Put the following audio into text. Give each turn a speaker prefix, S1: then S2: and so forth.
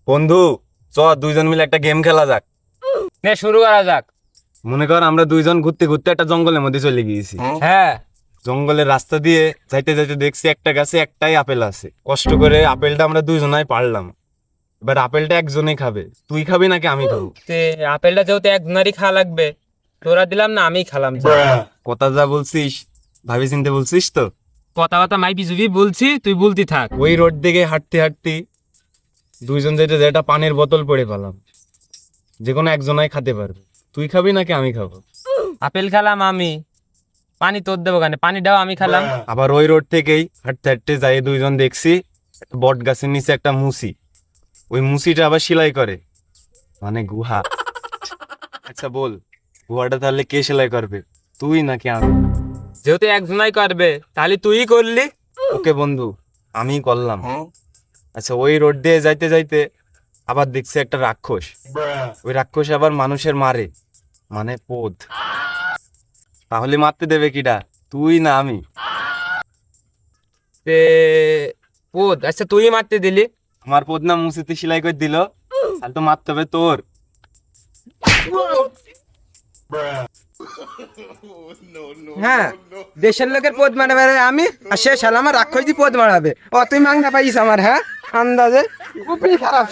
S1: বন্ধু, চ দুইজন মিলে একটা গেম খেলা যাক।
S2: নে শুরু করা যাক।
S1: মনে কর আমরা দুইজন ঘুরতে ঘুরতে একটা জঙ্গলের মধ্যে চলে গিয়েছি।
S2: হ্যাঁ,
S1: জঙ্গলের রাস্তা দিয়ে যাইতে যাইতে দেখছি একটা গাছে একটাই আপেল আছে। কষ্ট করে আপেলটা আমরা দুইজনাই পারলাম। এবার আপেলটা একজনেই খাবে। তুই খাবি নাকি আমি খাবো?
S2: তে আপেলটা যেহেতু একজনেরই খাওয়া লাগবে, তোরা দিলাম না, আমি খালাম।
S1: কথা যা বলছিস ভাবি চিনতে বলছিস তো?
S2: কথা কথা মাইপি জুবি বলছি, তুই বলতি থাক।
S1: ওই রোড দিকে হাঁটতে হাঁটতে দুইজন যেটা যেটা পানির বোতল পড়ে পেলাম। যে কোনো একজনাই খেতে পারবে। তুই খাবি নাকি আমি খাবো?
S2: আপেল খেলাম আমি, পানি তোর দেবো কেন? পানিটাও আমি খেলাম।
S1: আবার ওই রোড থেকেই হাঁটতে হাঁটতে যাই দুইজন দেখছি একটা বট গাছের নিচে একটা মুসি। ওই মুসিটা আবার সেলাই করে, মানে গুহা। আচ্ছা বল, গুহাটা তাহলে কে সেলাই করবে, তুই নাকি আমি?
S2: যেহেতু একজনাই করবে, তাহলে তুই করলি।
S1: ওকে বন্ধু, আমি করলাম। আচ্ছা, ওই রোড দিয়ে যাইতে যাইতে আবার দেখছি একটা রাক্ষস। ওই রাক্ষস আবার মানুষের মারে, মানে পোদ। তাহলে মারতে দেবে কিডা, তুই না আমি?
S2: তে পোদ, আচ্ছা তুই মারতে দিলি।
S1: আমার পোদ না মুসিতে সেলাই করে দিল, তাহলে তো মারতে হবে তোর।
S3: হ্যাঁ, দেশের লোকের পদ মারাবে আমি, আর সে শালা আমার রাক্ষস দিয়ে পদ মারাবে। ও তুই মাংনা পাইস আমার, হ্যাঁ আন্দাজে খুবই খারাপ।